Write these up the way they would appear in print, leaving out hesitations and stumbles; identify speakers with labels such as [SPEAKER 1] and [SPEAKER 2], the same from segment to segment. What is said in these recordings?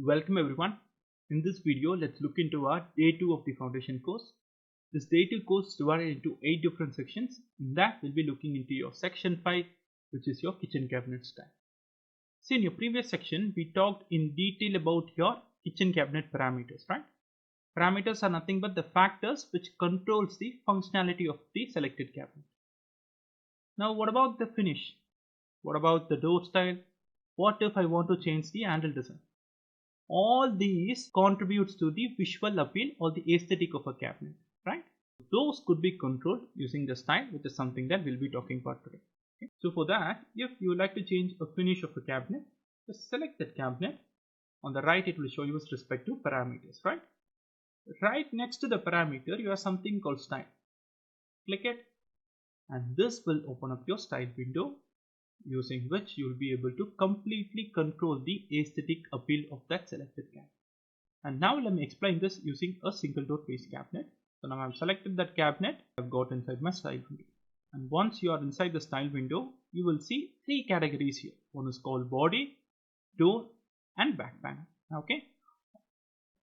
[SPEAKER 1] Welcome everyone. In this video, let's look into our day 2 of the foundation course. This day 2 course is divided into 8 different sections. In that, we'll be looking into your section 5, which is your kitchen cabinet style. See, in your previous section, we talked in detail about your kitchen cabinet parameters, right? Parameters are nothing but the factors which controls the functionality of the selected cabinet. Now, what about the finish? What about the door style? What if I want to change the handle design? All these contributes to the visual appeal or the aesthetic of a cabinet, right? Those could be controlled using the style, which is something that we'll be talking about today. Okay? So for that, if you would like to change a finish of a cabinet, just select that cabinet. On the right, it will show you with respect to parameters, right? Right next to the parameter, you have something called style. Click it, and this will open up your style window, using which you will be able to completely control the aesthetic appeal of that selected cabinet. And now let me explain this using a single door face cabinet. So now I've selected that cabinet, I've got inside my style window. And once you are inside the style window, you will see 3 categories here. One is called body, door, and back panel. Okay.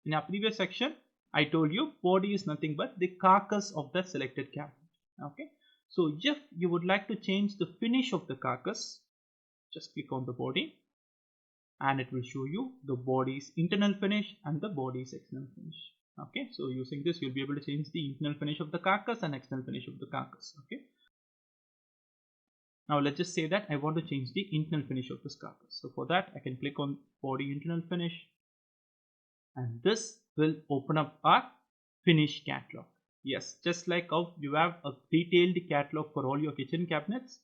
[SPEAKER 1] In our previous section, I told you body is nothing but the carcass of the selected cabinet. Okay. So if you would like to change the finish of the carcass, just click on the body and it will show you the body's internal finish and the body's external finish. Okay, so using this you'll be able to change the internal finish of the carcass and external finish of the carcass. Okay. Now let's just say that I want to change the internal finish of this carcass. So for that I can click on body internal finish and this will open up our finish catalog. Yes, just like how you have a detailed catalog for all your kitchen cabinets,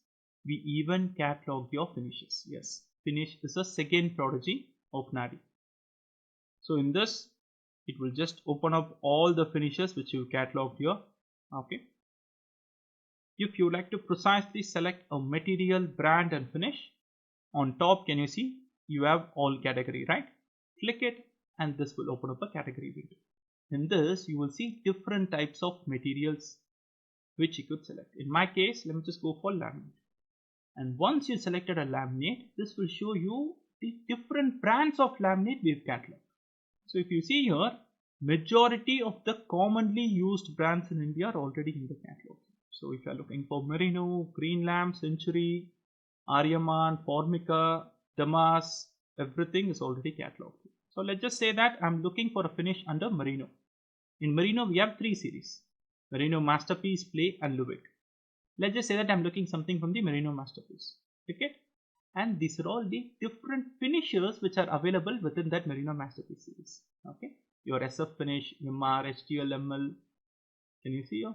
[SPEAKER 1] we even catalog your finishes. Yes, finish is a second prodigy of NAADI. So in this, it will just open up all the finishes which you cataloged here. Okay. If you like to precisely select a material, brand and finish, on top can you see you have all category, right? Click it and this will open up a category window. In this, you will see different types of materials which you could select. In my case, let me just go for laminate. And once you selected a laminate, this will show you the different brands of laminate we've cataloged. So if you see here, majority of the commonly used brands in India are already in the catalog. So if you are looking for Merino, Greenlam, Century, Aryaman, Formica, Damas, everything is already cataloged. So let's just say that I'm looking for a finish under Merino. In Merino, we have 3 series: Merino Masterpiece, Play and Lubic. Let's just say that I'm looking something from the Merino Masterpiece. Okay? And these are all the different finishes which are available within that Merino Masterpiece series. Okay? Your SF finish, MR, HTL, ML. Can you see here?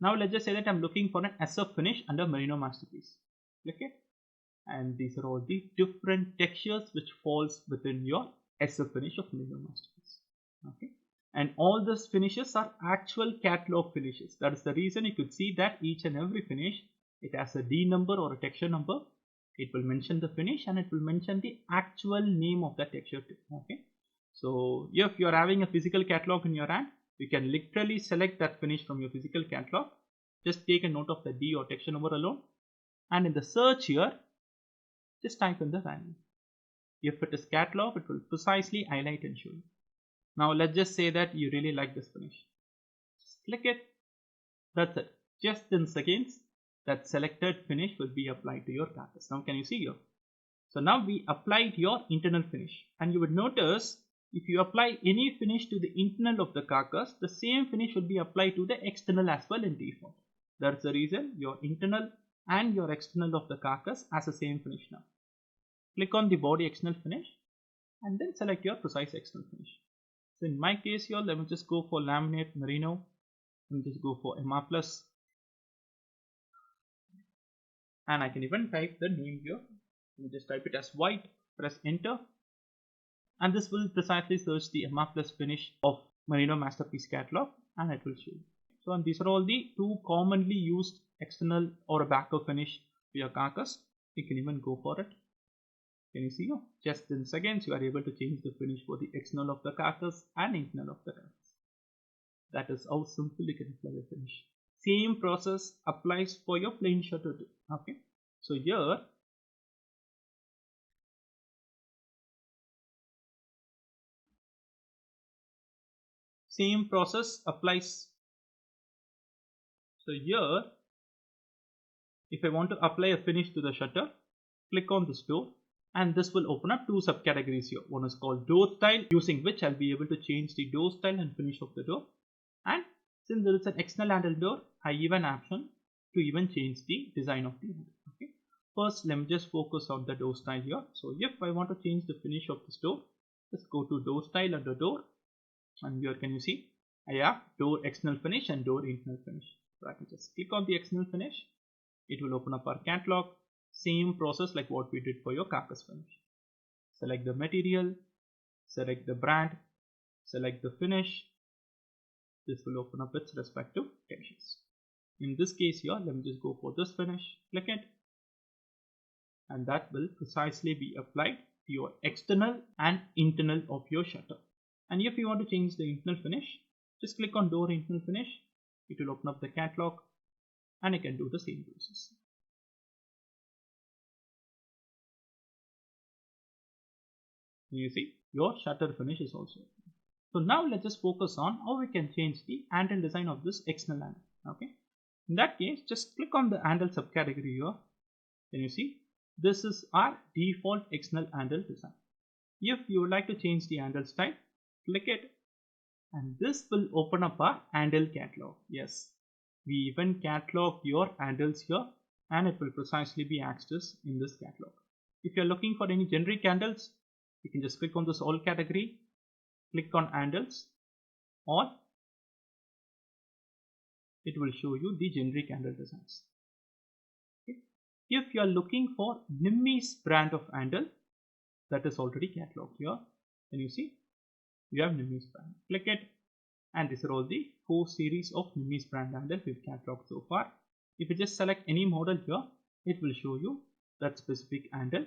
[SPEAKER 1] Now let's just say that I'm looking for an SF finish under Merino Masterpiece. Click it. And these are all the different textures which falls within your SF finish of Merino Masterpiece. Okay, and all these finishes are actual catalog finishes. That is the reason you could see that each and every finish, it has a D number or a texture number. It will mention the finish and it will mention the actual name of that texture too. Okay, so if you are having a physical catalog in your hand, you can literally select that finish from your physical catalog. Just take a note of the D or texture number alone, and in the search here, just type in the value. If it is catalog, it will precisely highlight and show you. Now let's just say that you really like this finish. Just click it. That's it. Just in seconds, that selected finish will be applied to your carcass. Now can you see here? So now we applied your internal finish, and you would notice if you apply any finish to the internal of the carcass, the same finish will be applied to the external as well in default. That's the reason your internal and your external of the carcass has the same finish now. Click on the body external finish and then select your precise external finish. So in my case here, let me just go for laminate Merino. Let me just go for MR plus. And I can even type the name here. Let me just type it as white, press enter. And this will precisely search the MR plus finish of Merino Masterpiece catalog and it will show you. So and these are all the 2 commonly used external or a backup finish for your carcass. You can even go for it. Can you see here? Just in seconds you are able to change the finish for the external of the carcass and internal of the carcass. That is how simple you can apply a finish. Same process applies for your plain shutter too. Okay. So here Same process applies. So here, if I want to apply a finish to the shutter, click on this door and this will open up two subcategories here. One is called door style, using which I'll be able to change the door style and finish of the door. And since there is an external handle door, I even have option to even change the design of the handle. Okay. First, let me just focus on the door style here. So if I want to change the finish of this door, just go to door style under door, and here can you see I have door external finish and door internal finish. So I can just click on the external finish. It will open up our catalog. Same process like what we did for your carcass finish. Select the material, select the brand, select the finish. This will open up its respective textures. In this case here, let me just go for this finish, click it, and that will precisely be applied to your external and internal of your shutter. And if you want to change the internal finish, just click on door internal finish. It will open up the catalog and you can do the same process. You see your shutter finish is also open. So now let's just focus on how we can change the handle design of this external handle. Okay. In that case, just click on the handle subcategory here. Can you see? This is our default external handle design. If you would like to change the handle style, click it and this will open up our handle catalog. Yes, we even catalog your handles here and it will precisely be accessed in this catalog. If you are looking for any generic handles, you can just click on this all category, click on handles, or it will show you the generic handle designs. Okay. If you are looking for Nimmy's brand of handle, that is already cataloged here. Can you see? You have Nimmy's brand. Click it, and these are all the 4 series of Nimmy's brand handle we've cataloged so far. If you just select any model here, it will show you that specific handle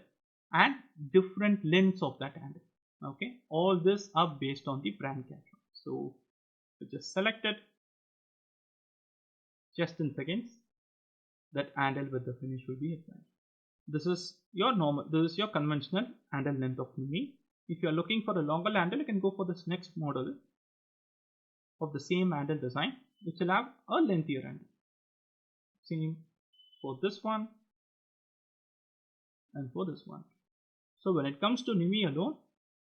[SPEAKER 1] and different lengths of that handle. Okay, all this are based on the brand catalog. So just select it. Just in seconds, that handle with the finish will be applied. This is your normal, this is your conventional handle length of Nimmy. If you are looking for a longer handle, you can go for this next model of the same handle design, which will have a lengthier handle. Same for this one and for this one. So when it comes to Nimmy alone,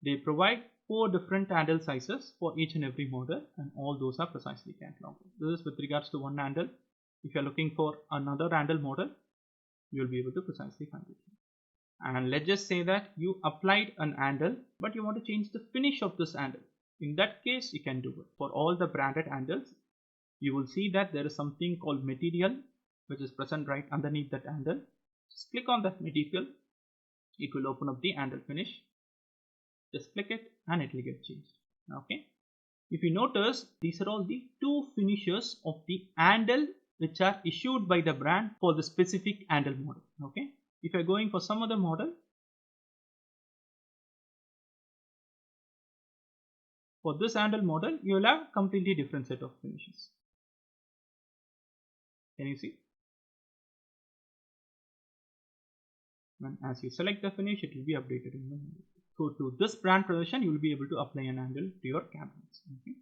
[SPEAKER 1] they provide 4 different handle sizes for each and every model, and all those are precisely cataloged. This is with regards to one handle. If you are looking for another handle model, you will be able to precisely find it. And let's just say that you applied an handle, but you want to change the finish of this handle. In that case, you can do it. For all the branded handles, you will see that there is something called material, which is present right underneath that handle. Just click on that material. It will open up the handle finish. Just click it and it will get changed. Okay. If you notice, these are all the 2 finishes of the handle which are issued by the brand for the specific handle model. Okay. If you're going for some other model, for this handle model, you will have completely different set of finishes. Can you see? And as you select the finish, it will be updated in the model. So to this brand version, you will be able to apply an handle to your cabinets. Okay.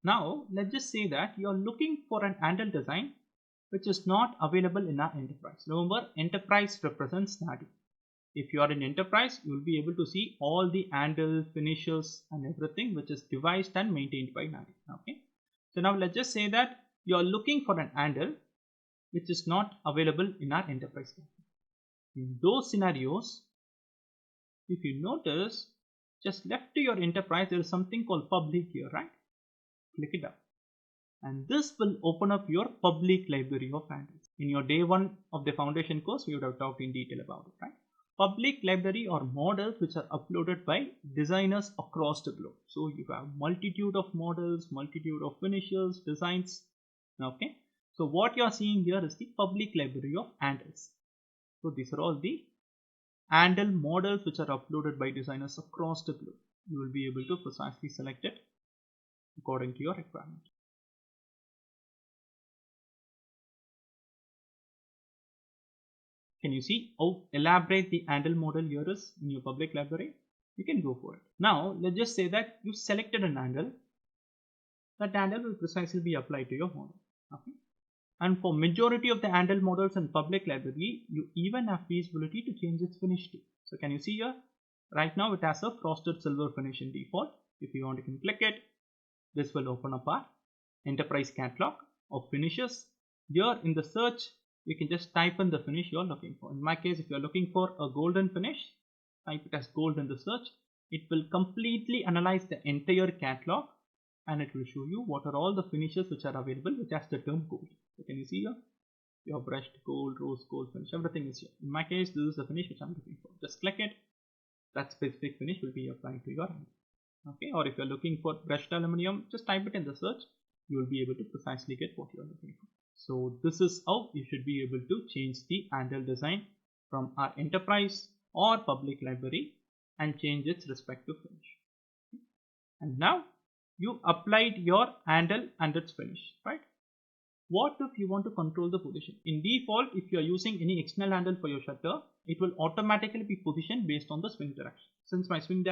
[SPEAKER 1] Now let's just say that you are looking for an handle design which is not available in our enterprise. Remember, enterprise represents NAADI. If you are in enterprise, you will be able to see all the handle finishes and everything which is devised and maintained by NAADI. Okay. So now let's just say that you are looking for an handle which is not available in our enterprise. In those scenarios, if you notice, just left to your enterprise, there is something called public here, right? Click it up. And this will open up your public library of handles. In your day 1 of the foundation course, we would have talked in detail about it, right? Public library or models which are uploaded by designers across the globe. So you have multitude of models, multitude of finishes, designs. Okay. So what you are seeing here is the public library of handles. So these are all the handle models which are uploaded by designers across the globe. You will be able to precisely select it according to your requirement. Can you see how elaborate the handle model here is in your public library? You can go for it. Now let's just say that you selected an handle that handle will precisely be applied to your model. Okay. And for majority of the handle models in public library, you even have feasibility to change its finish too. So can you see here? Right now it has a frosted silver finish in default. If you want, you can click it. This will open up our enterprise catalog of finishes. Here in the search, you can just type in the finish you're looking for. In my case, if you're looking for a golden finish, type it as gold in the search. It will completely analyze the entire catalog and it will show you what are all the finishes which are available which has the term gold. So can you see here? Your brushed gold, rose gold finish, everything is here. In my case, this is the finish which I'm looking for. Just click it. That specific finish will be applied to your handle. Okay, or if you're looking for brushed aluminum, just type it in the search. You will be able to precisely get what you're looking for. So this is how you should be able to change the handle design from our enterprise or public library and change its respective finish. And now you applied your handle and its finish, right? What if you want to control the position? In default, if you are using any external handle for your shutter, it will automatically be positioned based on the swing direction. Since my swing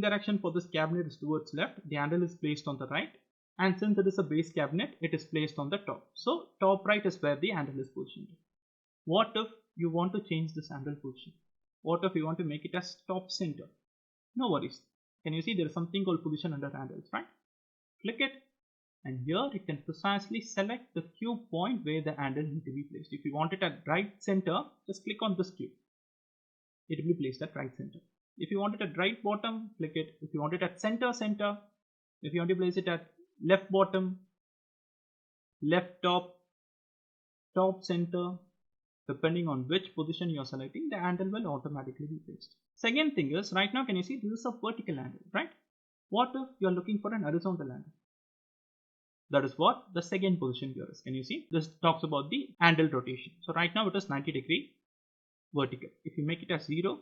[SPEAKER 1] direction for this cabinet is towards left, the handle is placed on the right. And since it is a base cabinet, it is placed on the top. So top right is where the handle is positioned. What if you want to change this handle position? What if you want to make it as top center? No worries. Can you see there is something called position under handles, right? Click it. And here you can precisely select the cube point where the handle needs to be placed. If you want it at right center, just click on this cube. It will be placed at right center. If you want it at right bottom, click it. If you want it at center, if you want to place it at left bottom, left top, top center, depending on which position you are selecting, the handle will automatically be placed. Second thing is, right now can you see this is a vertical handle, right? What if you are looking for an horizontal handle? That is what the second position here is. Can you see? This talks about the handle rotation. So right now it is 90 degree vertical. If you make it as 0,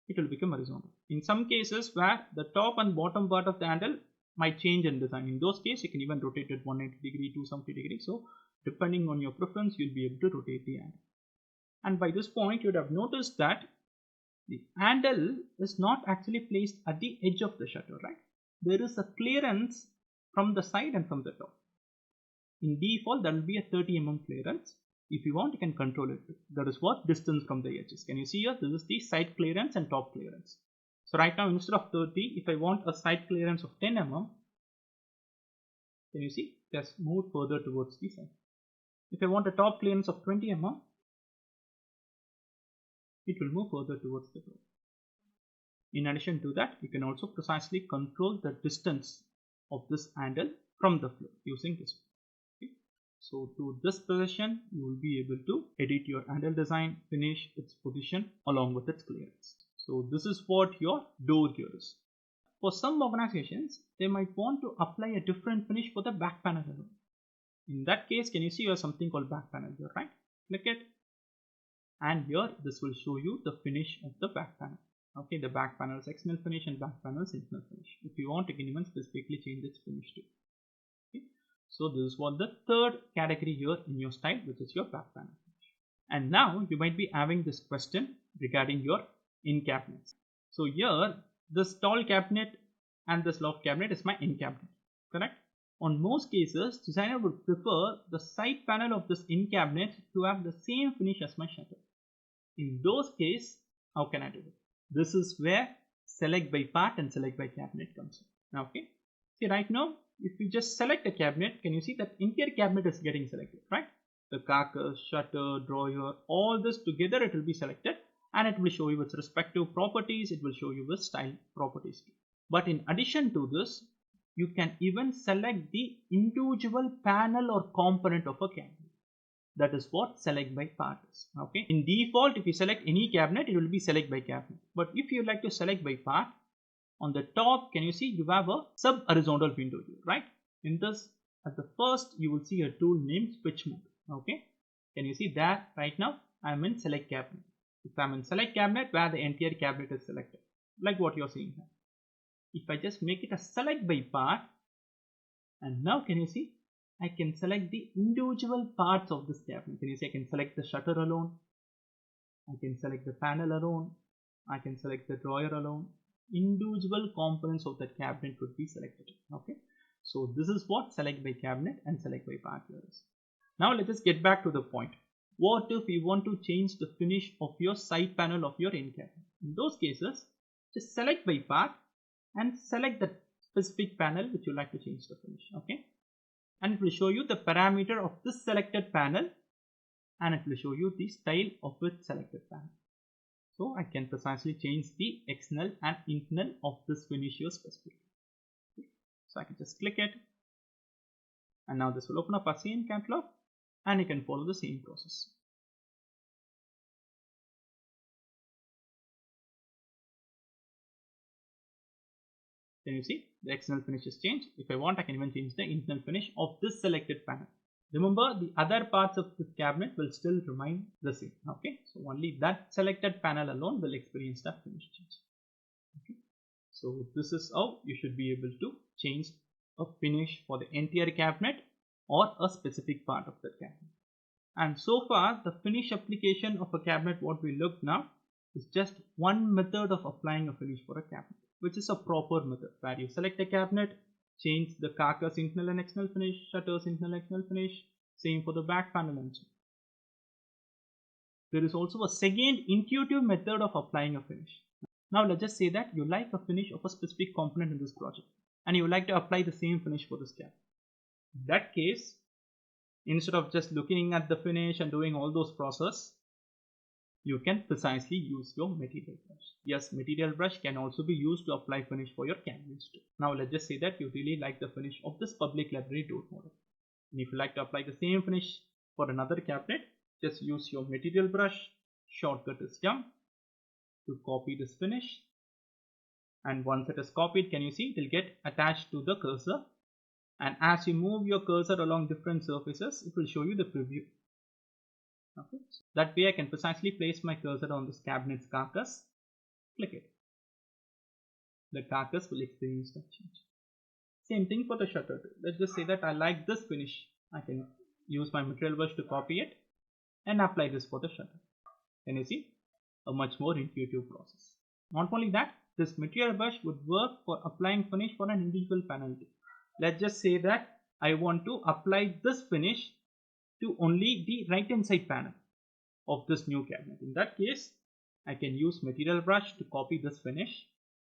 [SPEAKER 1] it will become horizontal. In some cases where the top and bottom part of the handle might change in design. In those cases, you can even rotate it 180 degree, 270 degree. So depending on your preference, you'll be able to rotate the handle. And by this point, you would have noticed that the handle is not actually placed at the edge of the shutter, right? There is a clearance from the side and from the top. In default, there will be a 30 mm clearance. If you want, you can control it. That is what distance from the edges. Can you see here? This is the side clearance and top clearance. So right now, instead of 30, if I want a side clearance of 10 mm, can you see? Just move further towards the side. If I want a top clearance of 20 mm, it will move further towards the top. In addition to that, you can also precisely control the distance of this handle from the floor using this. Okay. So to this position, you will be able to edit your handle design, finish its position along with its clearance. So this is what your door here is. For some organizations, they might want to apply a different finish for the back panel alone. In that case, can you see here something called back panel here, right? Click it. And here this will show you the finish of the back panel. Okay, the back panel is external finish and back panel is internal finish. If you want, you can even specifically change its finish too. Okay. So this is what the third category here in your style, which is your back panel finish. And now you might be having this question regarding your in cabinets. So here, this tall cabinet and this loft cabinet is my in cabinet, correct? On most cases, designer would prefer the side panel of this in cabinet to have the same finish as my shutter. In those cases, how can I do it? This is where select by part and select by cabinet comes in. Okay. See right now, if you just select a cabinet, can you see that interior cabinet is getting selected, right? The carcass, shutter, drawer, all this together it will be selected and it will show you its respective properties. It will show you the style properties too. But in addition to this, you can even select the individual panel or component of a cabinet. That is what select by part is. Okay. In default, if you select any cabinet, it will be select by cabinet. But if you like to select by part, on the top, can you see you have a sub horizontal window here, right? In this, at the first, you will see a tool named switch mode. Okay. Can you see that right now? I am in select cabinet. If I am in select cabinet where the entire cabinet is selected, like what you are seeing here. If I just make it a select by part, and now can you see? I can select the individual parts of this cabinet. Can you see I can select the shutter alone, I can select the panel alone, I can select the drawer alone, individual components of that cabinet would be selected. Okay, so this is what select by cabinet and select by part here is. Now let us get back to the point. What if we want to change the finish of your side panel of your end cabinet? In those cases, just select by part and select the specific panel which you like to change the finish. Okay, and it will show you the parameter of this selected panel, and it will show you the style of its selected panel. So I can precisely change the external and internal of this finish here specifically. Okay. So I can just click it, and now this will open up our same catalog, and you can follow the same process. Can you see the external finish is changed? If I want, I can even change the internal finish of this selected panel. Remember, the other parts of this cabinet will still remain the same. Okay, so only that selected panel alone will experience that finish change. Okay, so this is how you should be able to change a finish for the entire cabinet or a specific part of the cabinet. And so far, the finish application of a cabinet, what we looked now, is just one method of applying a finish for a cabinet, which is a proper method where you select a cabinet, change the carcass internal and external finish, shutters internal and external finish, same for the back panel and so on. There is also a second intuitive method of applying a finish. Now let's just say that you like a finish of a specific component in this project and you would like to apply the same finish for this cabinet. In that case, instead of just looking at the finish and doing all those processes, you can precisely use your material brush. Yes, material brush can also be used to apply finish for your cabinets too. Now let's just say that you really like the finish of this public library door model. And if you like to apply the same finish for another cabinet, just use your material brush. Shortcut is jump to copy this finish. And once it is copied, can you see it will get attached to the cursor. And as you move your cursor along different surfaces, it will show you the preview. Okay, so that way I can precisely place my cursor on this cabinet's carcass, click it. The carcass will experience that change. Same thing for the shutter. Let's just say that I like this finish. I can use my material brush to copy it and apply this for the shutter. Can you see? A much more intuitive process. Not only that, this material brush would work for applying finish for an individual panel too. Let's just say that I want to apply this finish to only the right hand side panel of this new cabinet. In that case, I can use material brush to copy this finish,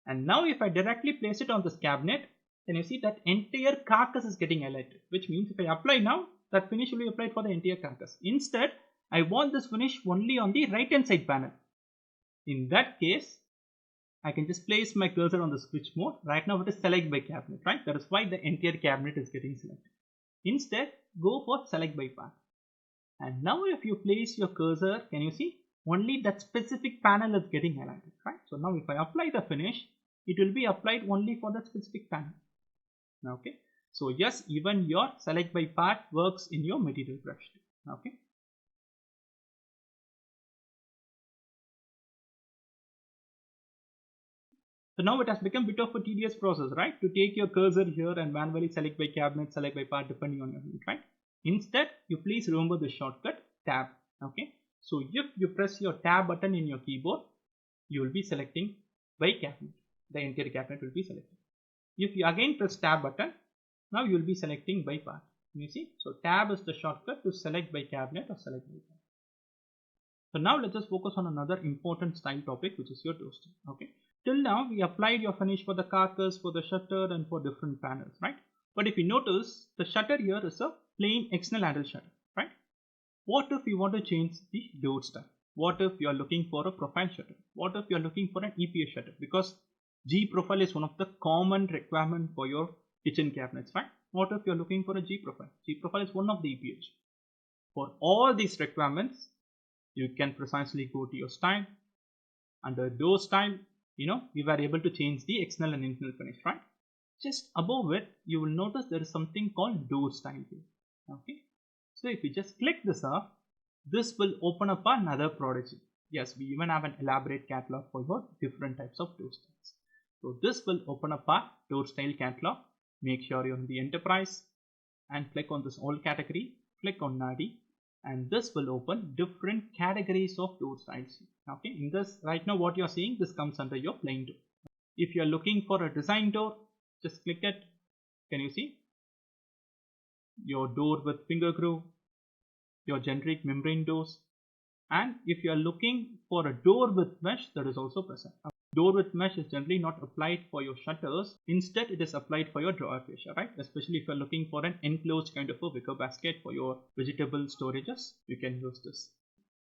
[SPEAKER 1] and now if I directly place it on this cabinet, then you see that entire carcass is getting highlighted, which means if I apply now, that finish will be applied for the entire carcass. Instead, I want this finish only on the right hand side panel. In that case, I can just place my cursor on the switch mode. Right now it is select by cabinet, right? That is why the entire cabinet is getting selected. Instead, go for select by part. And now if you place your cursor, can you see? Only that specific panel is getting highlighted, right? So now if I apply the finish, it will be applied only for that specific panel. Okay. So yes, even your select by part works in your material brush. Okay. So now it has become a bit of a tedious process, right? To take your cursor here and manually select by cabinet, select by part depending on your need, right? Instead, you please remember the shortcut tab. Okay. So if you press your tab button in your keyboard, you will be selecting by cabinet. The entire cabinet will be selected. If you again press tab button, now you will be selecting by part. You see? So tab is the shortcut to select by cabinet or select by part. So now let us focus on another important style topic, which is your door style. Okay. Till now we applied your finish for the carcass, for the shutter and for different panels, right? But if you notice, the shutter here is a plain external handle shutter, right? What if you want to change the door style? What if you are looking for a profile shutter? What if you are looking for an EPS shutter? Because G profile is one of the common requirement for your kitchen cabinets, right? What if you are looking for a G profile? G profile is one of the EPS. For all these requirements, you can precisely go to your style. Under door style, we were able to change the external and internal finish, right? Just above it, you will notice there is something called door style here. Okay. So if you just click this off, this will open up another product. Yes, we even have an elaborate catalog for your different types of door styles. So this will open up our door style catalog. Make sure you're in the enterprise and click on this all category. Click on NAADI. And this will open different categories of door styles. Okay, in this right now what you're seeing, this comes under your plain door. If you are looking for a design door, just click it. Can you see your door with finger groove, your generic membrane doors? And if you are looking for a door with mesh, that is also present. Door with mesh is generally not applied for your shutters. Instead, it is applied for your drawer fascia, right? Especially if you are looking for an enclosed kind of a wicker basket for your vegetable storages, you can use this.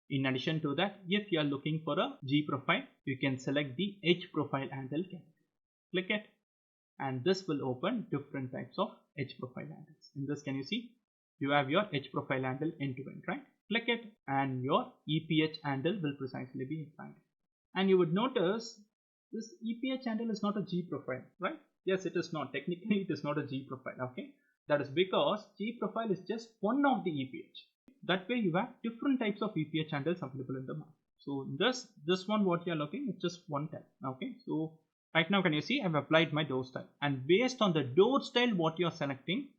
[SPEAKER 1] In addition to that, if you are looking for a G profile, you can select the edge profile handle category. Click it, and this will open different types of edge profile handles. In this, can you see? You have your edge profile handle end to end, right? Click it, and your EPH handle will precisely be applied. And you would notice this EPH handle is not a G profile, right? Yes, it is not. Technically, it is not a G profile, okay? That is because G profile is just one of the EPH. That way, you have different types of EPH handles available in the market. So this one, what you are looking, it's just one type, okay? So right now, can you see? I've applied my door style, and based on the door style, what you are selecting,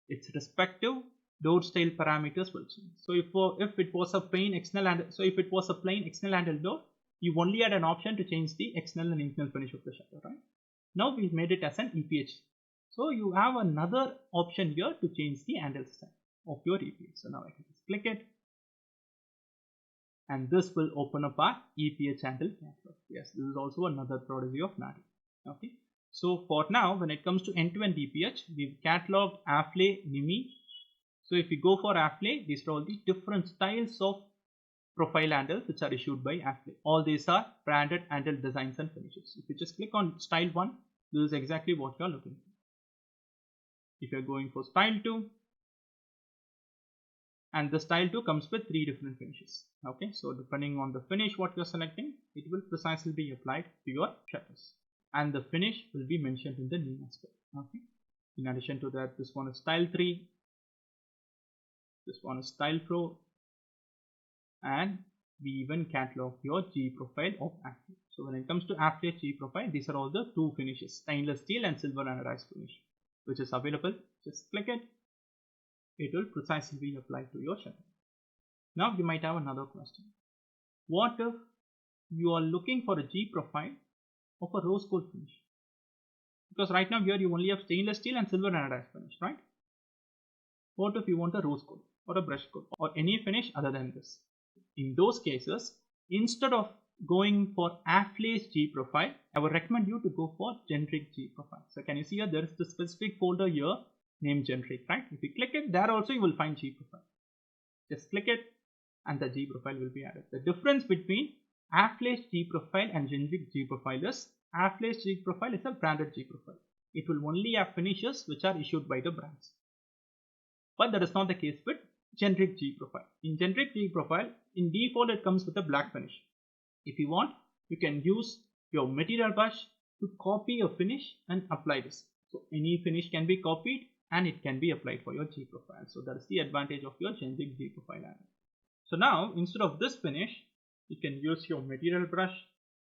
[SPEAKER 1] its respective door style parameters will change. So if it was a plain external handle door, you only had an option to change the external and internal finish of the shutter, right? Now we've made it as an EPH. So you have another option here to change the handle style of your EPH. So now I can just click it, and this will open up our EPH handle catalog. Yes, this is also another prodigy of NAADI. Okay. So for now, when it comes to end-to-end EPH, we've cataloged Affley, Nimi. So if you go for Affley, these are all the different styles of profile handles which are issued by Affley. All these are branded handle designs and finishes. If you just click on style 1, this is exactly what you are looking for. If you are going for style 2, and the style 2 comes with 3 different finishes. Okay, so depending on the finish what you are selecting, it will precisely be applied to your shutters, and the finish will be mentioned in the name as well. Okay. In addition to that, this one is style 3, this one is style 4, and we even catalog your G profile of Affley. So when it comes to Affley G profile, these are all the 2 finishes, stainless steel and silver anodized finish, which is available. Just click it. It will precisely be applied to your shutter. Now you might have another question. What if you are looking for a G profile of a rose gold finish? Because right now here you only have stainless steel and silver anodized finish, right? What if you want a rose gold or a brush gold or any finish other than this? In those cases, instead of going for Affley's G profile, I would recommend you to go for generic G profile. So can you see here, there is the specific folder here named generic, right? If you click it, there also you will find G profile. Just click it, and the G profile will be added. The difference between Affley's G profile and generic G profile is Affley's G profile is a branded G profile. It will only have finishes which are issued by the brands. But that is not the case with generic G profile. In generic G profile, in default it comes with a black finish. If you want, you can use your material brush to copy a finish and apply this. So any finish can be copied and it can be applied for your G profile. So that is the advantage of your generic G profile handle. So now instead of this finish, you can use your material brush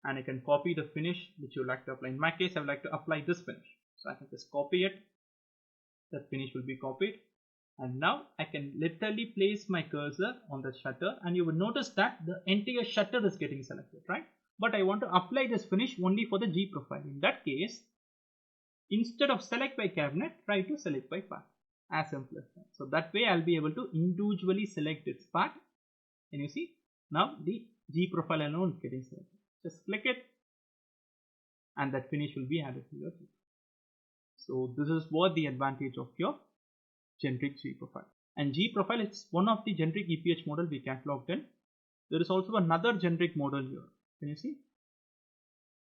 [SPEAKER 1] and you can copy the finish which you like to apply. In my case, I would like to apply this finish. So I can just copy it. That finish will be copied. And now I can literally place my cursor on the shutter, and you will notice that the entire shutter is getting selected, right? But I want to apply this finish only for the G profile. In that case, instead of select by cabinet, try to select by part. As simple as that. So that way I'll be able to individually select its part. Can you see? Now the G profile alone is getting selected. Just click it, and that finish will be added to your G. So this is what the advantage of your generic G profile. And G profile is one of the generic EPH model we cataloged in. There is also another generic model here. Can you see?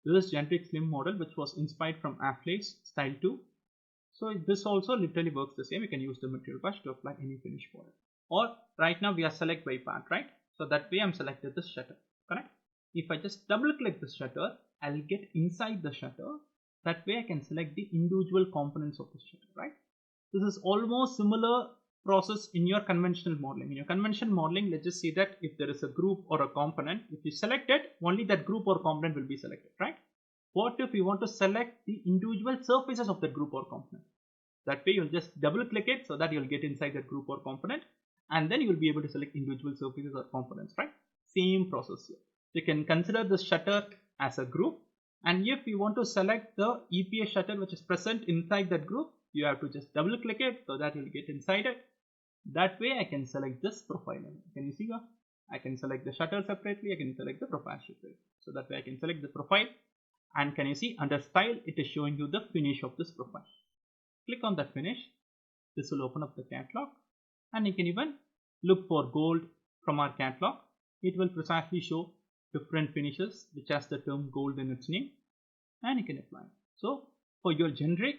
[SPEAKER 1] This is generic slim model which was inspired from Affley's style 2. So this also literally works the same. You can use the material brush to apply any finish for it. Or right now we are select by part, right? So that way I'm selected this shutter, correct? If I just double click this shutter, I'll get inside the shutter. That way I can select the individual components of the shutter, right? This is almost similar process in your conventional modeling. In your conventional modeling, let's just say that if there is a group or a component, if you select it, only that group or component will be selected, right? What if you want to select the individual surfaces of that group or component? That way you'll just double click it so that you'll get inside that group or component, and then you'll be able to select individual surfaces or components, right? Same process here. You can consider this shutter as a group, And if you want to select the EPS shutter which is present inside that group, you have to just double click it so that you'll get inside it. That way I can select this profile. Can you see here? I can select the shutter separately, I can select the profile separately. So that way I can select the profile, and can you see under style it is showing you the finish of this profile. Click on that finish. This will open up the catalog, and you can even look for gold from our catalog. It will precisely show different finishes which has the term gold in its name, and you can apply it. So for your generic,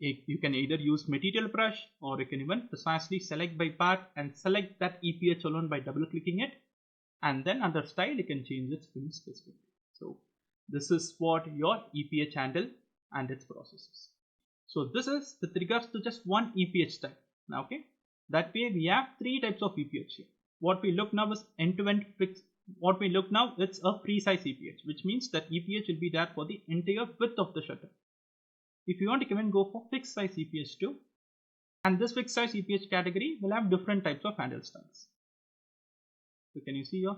[SPEAKER 1] you can either use material brush, or you can even precisely select by part and select that EPH alone by double clicking it, and then under style you can change its finish specifically. So this is what your EPH handle and its processes. So this is with regards to just one EPH type. Now, okay, that way we have three types of EPH here. What we look now is end-to-end fixed. What we look now, it's a free size EPH, which means that EPH will be there for the entire width of the shutter. If you want to even go for fixed size EPH too, and this fixed size EPH category will have different types of handle styles. So can you see here?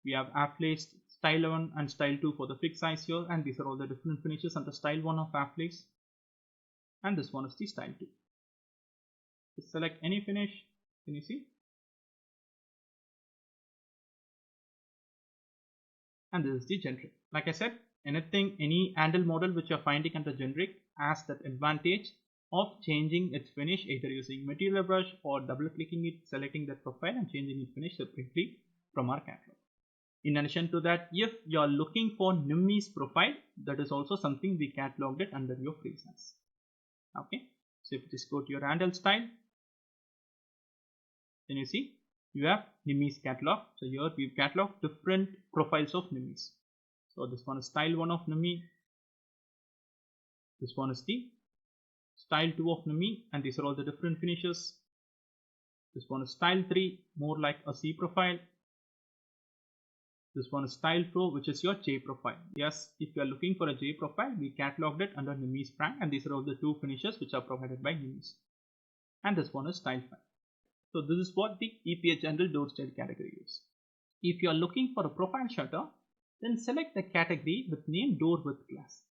[SPEAKER 1] We have Afflace, Style 1 and Style 2 for the fixed size here, and these are all the different finishes under Style 1 of Afflace, and this one is the Style 2. Just select any finish. Can you see? And this is the generic. Like I said, any handle model which you are finding under generic has that advantage of changing its finish either using material brush or double clicking it, selecting that profile and changing its finish separately from our catalog. In addition to that, if you are looking for NIMI's profile, that is also something we cataloged it under your free size. Okay, so if you just go to your handle style, then you see you have NIMI's catalog. So here we've cataloged different profiles of NIMI's. So this one is Style 1 of NIMI, this one is the Style 2 of NIMI, and these are all the different finishes. This one is Style 3, more like a C profile. This one is Style 4, which is your J profile. Yes, if you are looking for a J profile, we cataloged it under NIMI's brand, and these are all the two finishes which are provided by NIMI's. And this one is Style 5. So this is what the EPH general door style category is. If you are looking for a profile shutter, then select the category with name door with glass.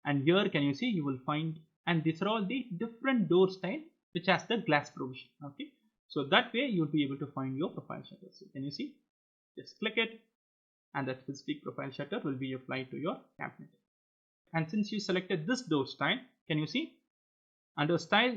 [SPEAKER 1] And here can you see you will find, and these are all the different door style which has the glass provision. Okay, so that way you'll be able to find your profile shutter. So can you see? Just click it, and that specific profile shutter will be applied to your cabinet. And since you selected this door style, can you see under style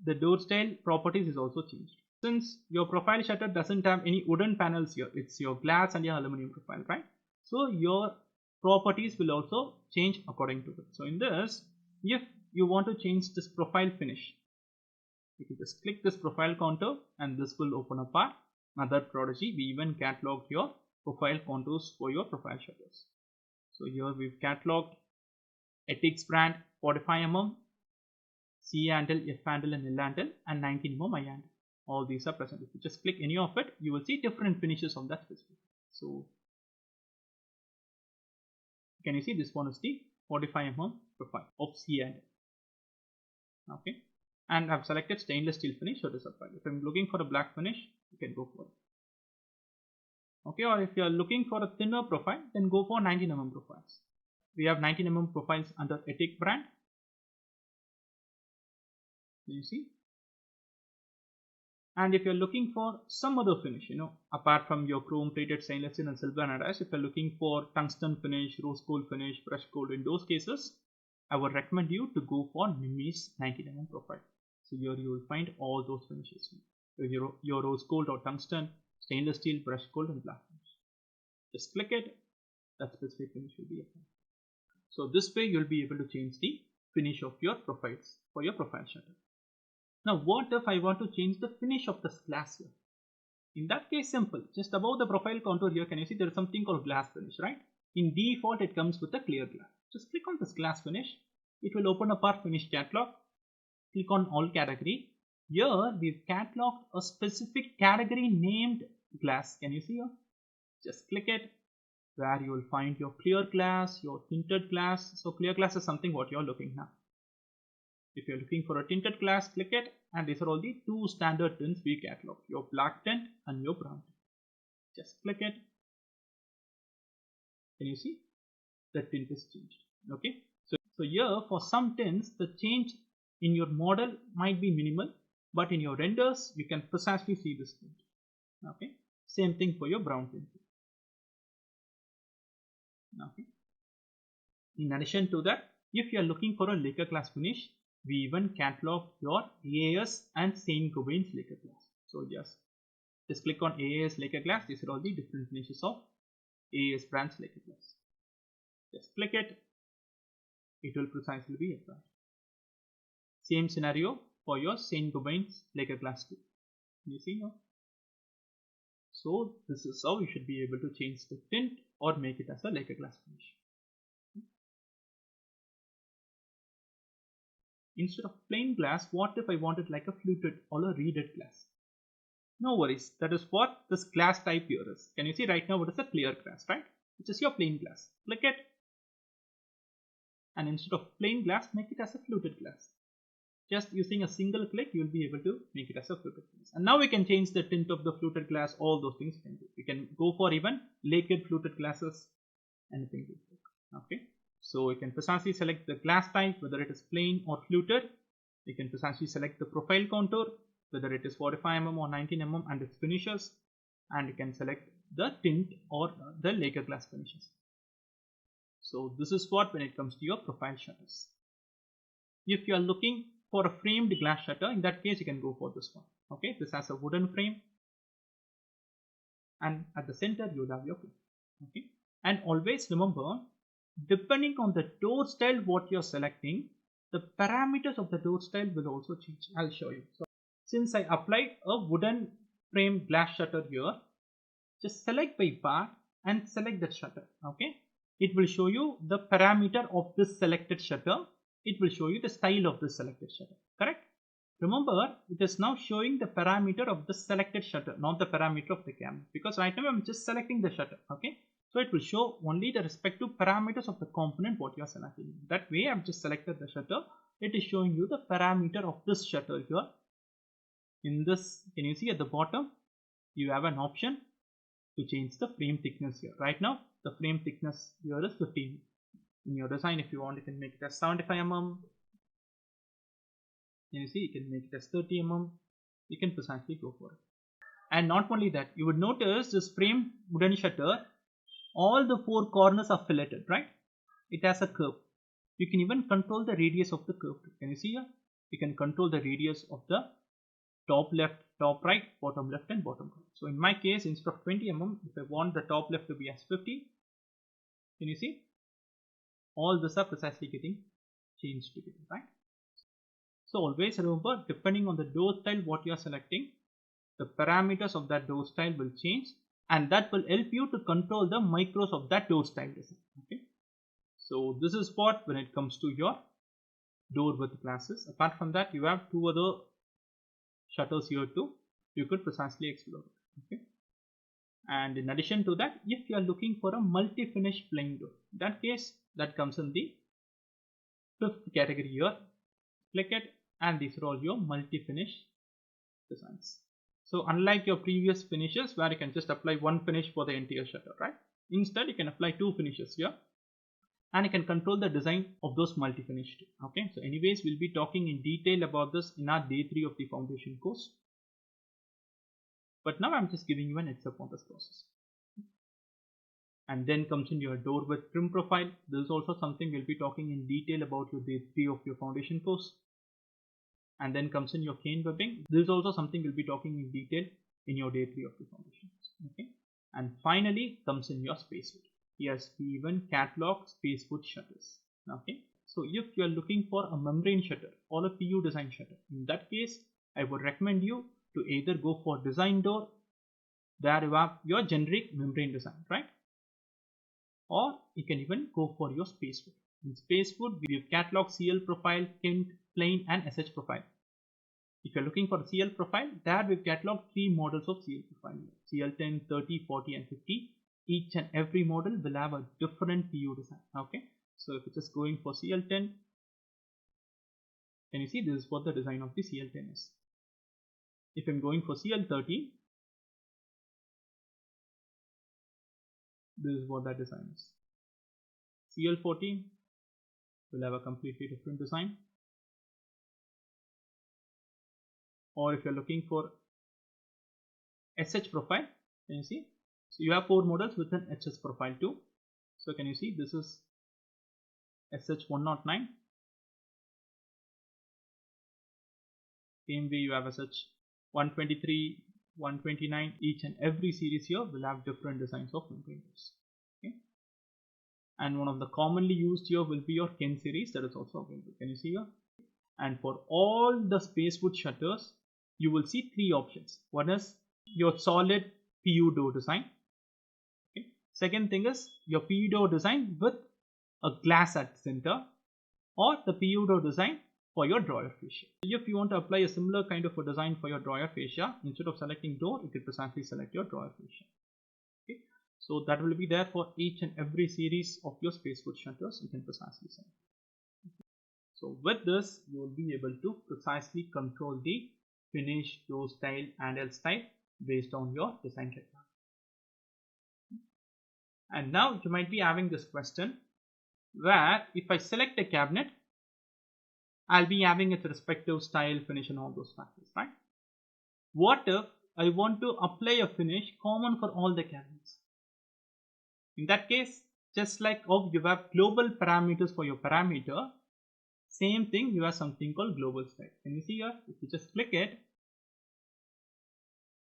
[SPEAKER 1] the door style properties is also changed. Since your profile shutter doesn't have any wooden panels here, it's your glass and your aluminum profile, right? So your properties will also change according to it. So in this, if you want to change this profile finish, you can just click this profile contour, and this will open up our another prodigy. We even cataloged your profile contours for your profile shutters. So here we've cataloged Ethics brand 45mm, C handle, F handle and L handle, and 19mm I handle. All these are present. If you just click any of it, you will see different finishes of that specific. So can you see this one is the 45mm profile of C handle. Okay, and I've selected stainless steel finish, so it is applied. If I'm looking for a black finish, you can go for it. Okay, or if you are looking for a thinner profile, then go for 19mm profiles. We have 19mm profiles under Ethic brand. You see, and if you're looking for some other finish, apart from your chrome plated stainless steel and silver anodized, if you're looking for tungsten finish, rose gold finish, brushed gold, in those cases I would recommend you to go for NIMI's 19mm profile. So here you will find all those finishes, your rose gold or tungsten, stainless steel, brushed gold and black finish. Just click it, that specific finish will be applied. So this way you'll be able to change the finish of your profiles for your profile shutter. Now what if I want to change the finish of this glass here? In that case, simple. Just above the profile contour here, can you see there is something called glass finish, right? In default it comes with a clear glass. Just click on this glass finish. It will open up our finish catalog. Click on all category. Here we've cataloged a specific category named glass. Can you see here? Just click it, where you will find your clear glass, your tinted glass. So clear glass is something what you're looking now. If you're looking for a tinted glass, click it, and these are all the two standard tints we catalog, your black tint and your brown tint. Just click it. Can you see? the tint is changed. Okay, so here for some tints the change in your model might be minimal, but in your renders you can precisely see this tint. Okay, same thing for your brown tint. Okay, in addition to that, if you are looking for a lacquer glass finish, we even catalog your AAS and Saint-Gobain's lacquer glass. So just click on AAS lacquer glass. These are all the different finishes of AAS brand's lacquer glass. Just click it, it will precisely be applied. Same scenario for your Saint-Gobain's lacquer glass too. You see now? So this is how you should be able to change the tint or make it as a lacquer glass finish. Instead of plain glass, what if I want it like a fluted or a reeded glass? No worries, that is what this glass type here is. Can you see right now what is a clear glass, right? Which is your plain glass. Click it, and instead of plain glass, make it as a fluted glass. Just using a single click, you will be able to make it as a fluted glass. And now we can change the tint of the fluted glass, all those things we can do. We can go for even lacquered fluted glasses, anything we like. Okay, so you can precisely select the glass type, whether it is plain or fluted. You can precisely select the profile contour, whether it is 45 mm or 19 mm and its finishes, and you can select the tint or the lacquer glass finishes. So this is what when it comes to your profile shutters. If you are looking for a framed glass shutter, in that case you can go for this one. Okay, this has a wooden frame, and at the center you will have your frame. Okay, and always remember, depending on the door style what you are selecting, the parameters of the door style will also change. I'll show you. So since I applied a wooden frame glass shutter here, just select by part and select that shutter. Okay, it will show you the parameter of this selected shutter. It will show you the style of this selected shutter. Correct? Remember, it is now showing the parameter of the selected shutter, not the parameter of the camera, because right now I'm just selecting the shutter. Okay, so it will show only the respective parameters of the component what you are selecting. That way I've just selected the shutter. It is showing you the parameter of this shutter here. In this, can you see at the bottom you have an option to change the frame thickness here. Right now the frame thickness here is 15. In your design, if you want, you can make it as 75 mm. You see, you can make it as 30 mm. You can precisely go for it. And not only that, you would notice this frame wooden shutter, all the four corners are filleted, right? It has a curve. You can even control the radius of the curve. Can you see here? You can control the radius of the top left, top right, bottom left and bottom right. So in my case, instead of 20 mm, if I want the top left to be as 50, can you see? All this are precisely getting changed together, right? So always remember, depending on the door style what you are selecting, the parameters of that door style will change, and that will help you to control the micros of that door style design. Okay, so this is what when it comes to your door width glasses. Apart from that, you have two other shutters here too. You could precisely explore it. Okay, and in addition to that, if you are looking for a multi-finish plain door, in that case that comes in the fifth category here. Click it, and these are all your multi-finish designs. So unlike your previous finishes where you can just apply one finish for the entire shutter, right? Instead you can apply two finishes here, and you can control the design of those multi-finish too. Okay, so anyways, we'll be talking in detail about this in our day 3 of the foundation course, but now I'm just giving you an heads up on this process. And then comes in your door width trim profile. This is also something we'll be talking in detail about your day 3 of your foundation course. And then comes in your cane webbing. This is also something we'll be talking in detail in your day 3 of the foundation course. Okay, and finally comes in your spacewood. Yes, we even catalog spacewood shutters. Okay, so if you are looking for a membrane shutter or a PU design shutter, in that case I would recommend you to either go for design door, there you have your generic membrane design, right? Or you can even go for your spacewood. In spacewood, we have catalog CL profile, tint, plain and SH profile. If you're looking for CL profile, there we've cataloged 3 models of CL profile. CL10, 30, 40 and 50. Each and every model will have a different PU design. Okay, so if you're just going for CL10, can you see this is what the design of the CL10 is. If I'm going for CL30, this is what that design is. CL14 will have a completely different design. Or if you're looking for SH profile, can you see? So you have 4 models with an HS profile too. So can you see this is SH109. Same way you have SH123, 129. Each and every series here will have different designs of windows. Okay. And one of the commonly used here will be your Ken series, that is also available. Can you see here? And for all the spacewood shutters, you will see 3 options. One is your solid PU door design. Okay. Second thing is your PU door design with a glass at center, or the PU door design for your drawer fascia. If you want to apply a similar kind of a design for your drawer fascia, instead of selecting door, you can precisely select your drawer fascia. Okay. So that will be there for each and every series of your spacewood shutters. You can precisely select. Okay. So with this, you will be able to precisely control the finish, door style, handle style based on your design requirement. And now you might be having this question, where if I select a cabinet, I'll be having its respective style, finish and all those factors, right? What if I want to apply a finish common for all the cabinets? In that case, just like how you have global parameters for your parameter, same thing, you have something called global style. Can you see here? If you just click it,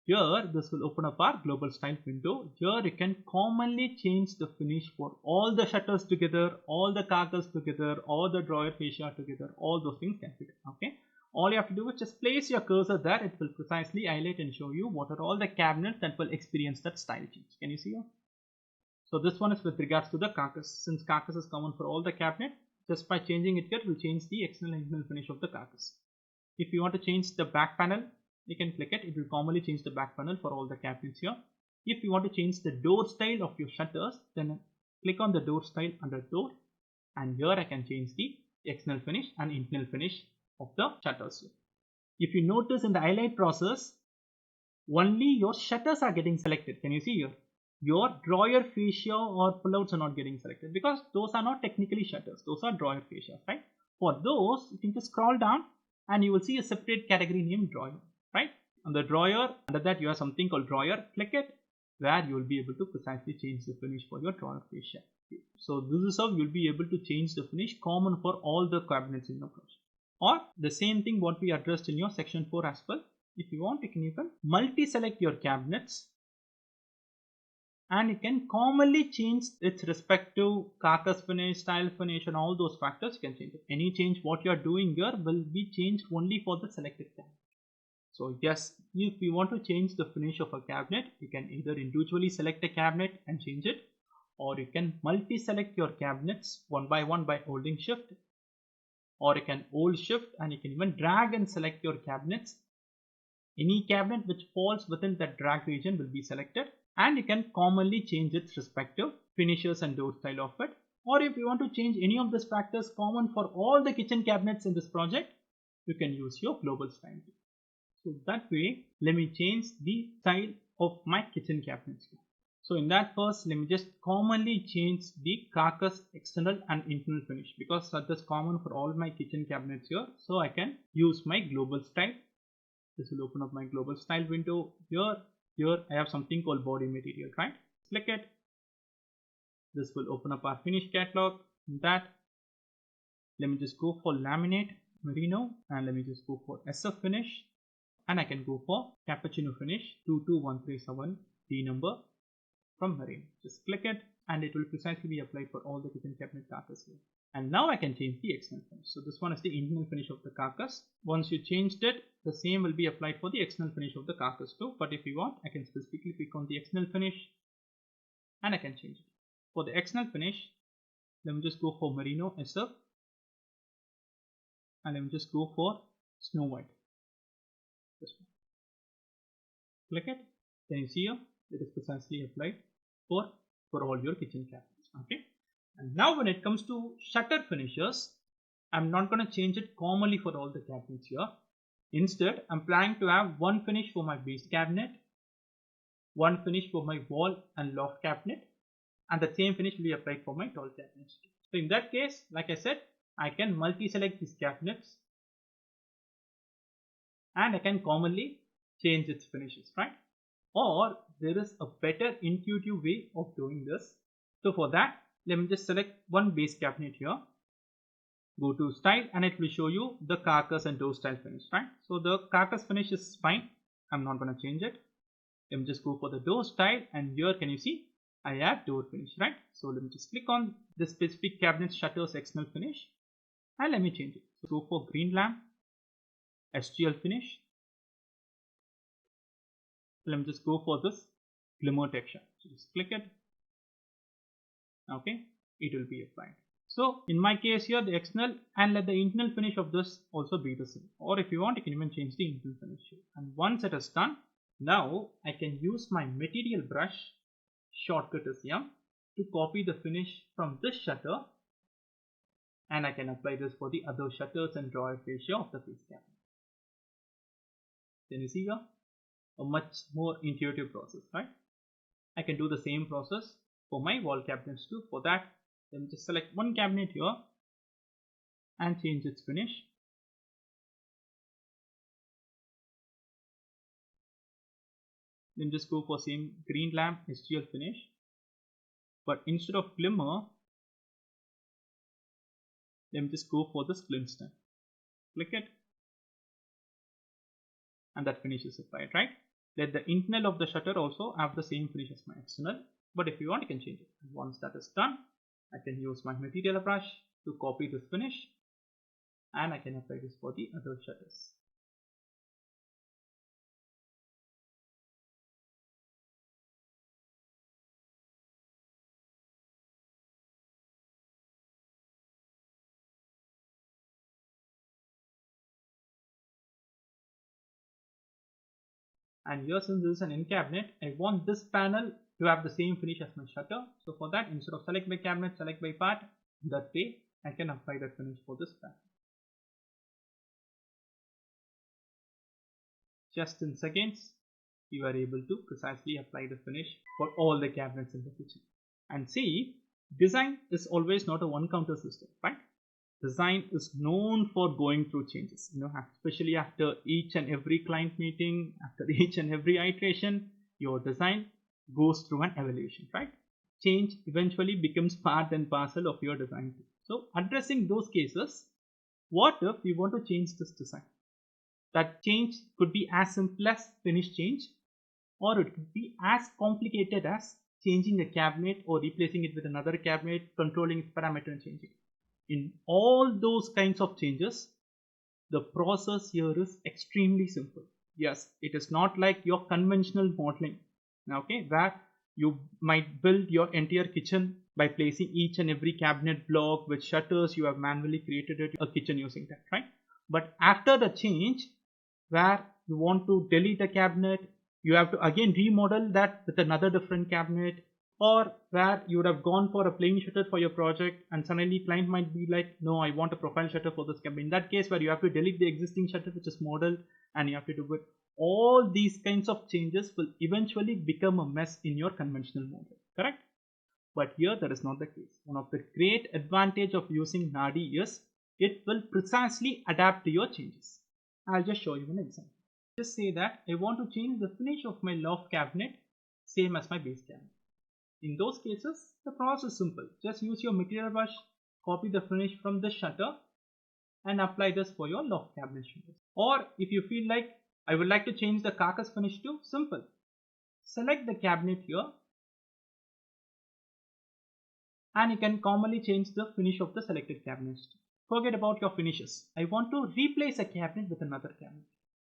[SPEAKER 1] here this will open up our global style window. Here you can commonly change the finish for all the shutters together, all the carcass together, all the drawer fascia together, all those things can fit. Okay. All you have to do is just place your cursor there. It will precisely highlight and show you what are all the cabinets that will experience that style change. Can you see here? So this one is with regards to the carcass. Since carcass is common for all the cabinet, just by changing it here, it will change the external and internal finish of the carcass. If you want to change the back panel, you can click it. It will commonly change the back panel for all the cabinets here. If you want to change the door style of your shutters, then click on the door style under door, and here I can change the external finish and internal finish of the shutters here. If you notice in the highlight process, only your shutters are getting selected. Can you see here? Your drawer fascia or pullouts are not getting selected because those are not technically shutters. Those are drawer fascia, right? For those, you can just scroll down and you will see a separate category named drawer, right? On the drawer, under that you have something called drawer. Click it, where you will be able to precisely change the finish for your drawer fascia. So this is how you will be able to change the finish common for all the cabinets in your project. Or the same thing what we addressed in your section 4 as well. If you want, you can even multi-select your cabinets, and you can commonly change its respective carcass finish, style finish and all those factors. You can change it. Any change what you are doing here will be changed only for the selected cabinet. So yes, if you want to change the finish of a cabinet, you can either individually select a cabinet and change it, or you can multi-select your cabinets one by one by holding shift, or you can hold shift and you can even drag and select your cabinets. Any cabinet which falls within that drag region will be selected, and you can commonly change its respective finishes and door style of it. Or if you want to change any of these factors common for all the kitchen cabinets in this project, you can use your global style. So that way, let me change the style of my kitchen cabinets. So in that first, let me just commonly change the carcass external and internal finish, because that is common for all my kitchen cabinets here. So I can use my global style. This will open up my global style window. Here I have something called body material, right? Click it. This will open up our finish catalog. That, let me just go for laminate merino, and let me just go for SF finish, and I can go for cappuccino finish 22137 D number from merino. Just click it and it will precisely be applied for all the kitchen cabinet carcass here. And now I can change the external finish. So this one is the internal finish of the carcass. Once you changed it, the same will be applied for the external finish of the carcass too. But if you want, I can specifically click on the external finish and I can change it. For the external finish, let me just go for merino SF, and let me just go for snow white. This one. Click it. Can you see here? It is precisely applied for all your kitchen cabinets. Okay. And now when it comes to shutter finishes, I'm not going to change it commonly for all the cabinets here. Instead, I'm planning to have one finish for my base cabinet, one finish for my wall and loft cabinet, and the same finish will be applied for my tall cabinets. So in that case, like I said, I can multi-select these cabinets and I can commonly change its finishes, right? Or there is a better intuitive way of doing this. So for that, let me just select one base cabinet here. Go to style and it will show you the carcass and door style finish, right? So the carcass finish is fine. I'm not going to change it. Let me just go for the door style, and here can you see I have door finish, right? So let me just click on the specific cabinet shutters external finish and let me change it. So go for green lamp, SGL finish. Let me just go for this glimmer texture. So just click it. Okay, it will be applied. So in my case here, the external, and let the internal finish of this also be the same. Or if you want, you can even change the internal finish here. And once it is done, now I can use my material brush, shortcut is here, to copy the finish from this shutter, and I can apply this for the other shutters and draw a fascia of the face cabinet. Can you see here? A much more intuitive process, right? I can do the same process for my wall cabinets too. For that, let me just select one cabinet here and change its finish. Then just go for same green lamp SGL finish, but instead of glimmer, let me just go for this glintstone. Click it, and that finish is applied, right? Let the internal of the shutter also have the same finish as my external, but if you want, you can change it. And once that is done, I can use my material brush to copy this finish, and I can apply this for the other shutters. And here, since this is an end cabinet, I want this panel to have the same finish as my shutter. So for that, instead of select by cabinet, select by part, that way I can apply that finish for this panel. Just in seconds, you are able to precisely apply the finish for all the cabinets in the kitchen. And see, design is always not a one counter system, right? Design is known for going through changes, especially after each and every client meeting, after each and every iteration, your design goes through an evaluation, right? Change eventually becomes part and parcel of your design. So addressing those cases, what if we want to change this design? That change could be as simple as finish change, or it could be as complicated as changing a cabinet or replacing it with another cabinet, controlling its parameter and changing it. In all those kinds of changes, the process here is extremely simple. Yes, it is not like your conventional modeling, okay, where you might build your entire kitchen by placing each and every cabinet block with shutters. You have manually created a kitchen using that, right? But after the change, where you want to delete a cabinet, you have to again remodel that with another different cabinet, or where you would have gone for a plain shutter for your project and suddenly client might be like, no, I want a profile shutter for this cabinet. In that case, where you have to delete the existing shutter which is modeled and you have to do it. All these kinds of changes will eventually become a mess in your conventional model, correct? But here that is not the case. One of the great advantage of using NAADI is it will precisely adapt to your changes. I'll just show you an example. Just say that I want to change the finish of my loft cabinet same as my base cabinet. In those cases, the process is simple. Just use your material brush, copy the finish from the shutter and apply this for your loft cabinet shutters. Or if you feel like I would like to change the carcass finish to, simple. Select the cabinet here and you can commonly change the finish of the selected cabinet. Forget about your finishes. I want to replace a cabinet with another cabinet.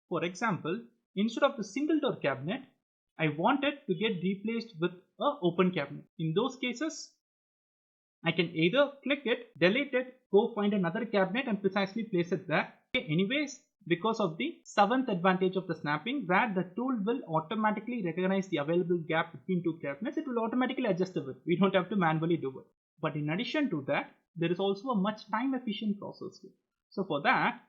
[SPEAKER 1] For example, instead of the single door cabinet, I want it to get replaced with an open cabinet. In those cases, I can either click it, delete it, go find another cabinet and precisely place it there. Okay, anyways, because of the seventh advantage of the snapping, where the tool will automatically recognize the available gap between two cabinets, it will automatically adjust the width. We don't have to manually do it. But in addition to that, there is also a much time efficient process here. So for that,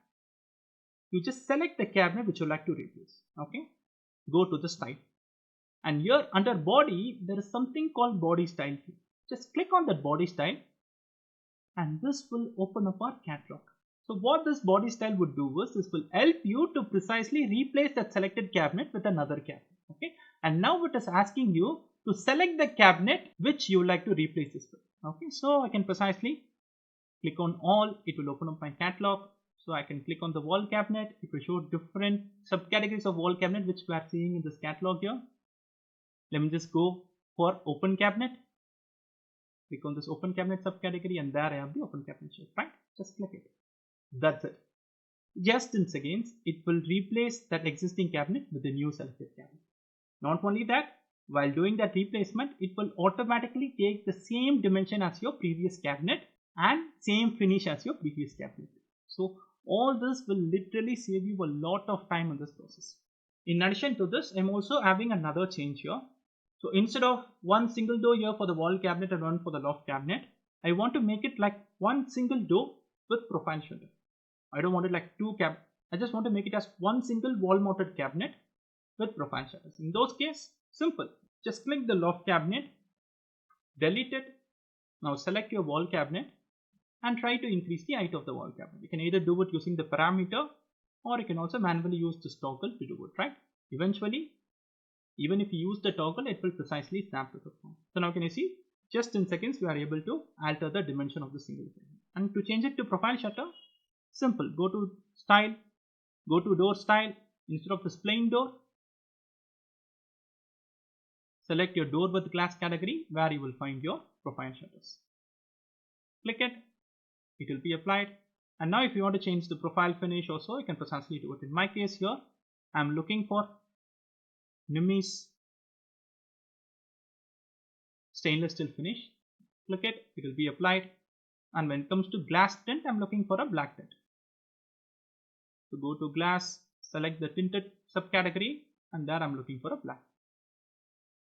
[SPEAKER 1] you just select the cabinet which you like to replace. Okay, go to the style. And here under body, there is something called body style. Just click on that body style and this will open up our catalog. So what this body style would do is this will help you to precisely replace that selected cabinet with another cabinet. Okay, and now it is asking you to select the cabinet which you would like to replace this with. Okay, so I can precisely click on all, it will open up my catalog. So I can click on the wall cabinet, it will show different subcategories of wall cabinet which we are seeing in this catalog here. Let me just go for open cabinet. Click on this open cabinet subcategory and there I have the open cabinet shape, right? Just click it. That's it. Just in seconds, it will replace that existing cabinet with the new selected cabinet. Not only that, while doing that replacement, it will automatically take the same dimension as your previous cabinet and same finish as your previous cabinet. So all this will literally save you a lot of time in this process. In addition to this, I'm also having another change here. So instead of one single door here for the wall cabinet and one for the loft cabinet, I want to make it like one single door with profile shutter. I don't want it like two cabinets. I just want to make it as one single wall mounted cabinet with profile shutters. In those cases, simple. Just click the loft cabinet, delete it. Now select your wall cabinet and try to increase the height of the wall cabinet. You can either do it using the parameter or you can also manually use this toggle to do it, right? Eventually, even if you use the toggle, it will precisely snap to the form. So now can you see, just in seconds we are able to alter the dimension of the single cabinet. And to change it to profile shutter, simple. Go to style, go to door style. Instead of this plain door, select your door with glass category where you will find your profile shutters. Click it, it will be applied. And now if you want to change the profile finish also, you can precisely do it. In my case here, I'm looking for Nimis stainless steel finish. Click it, it will be applied. And when it comes to glass tint, I'm looking for a black tint. So go to glass, select the tinted subcategory, and there I'm looking for a black.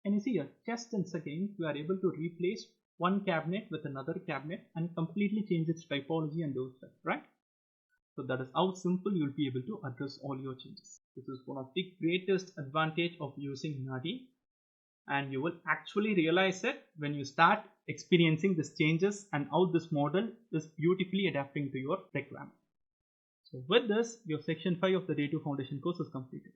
[SPEAKER 1] And you see here, just in seconds, we are able to replace one cabinet with another cabinet and completely change its typology and door style, right? So that is how simple you'll be able to address all your changes. This is one of the greatest advantage of using NAADI, and you will actually realize it when you start experiencing these changes and how this model is beautifully adapting to your requirement. So with this, your section 5 of the Day 2 Foundation course is completed.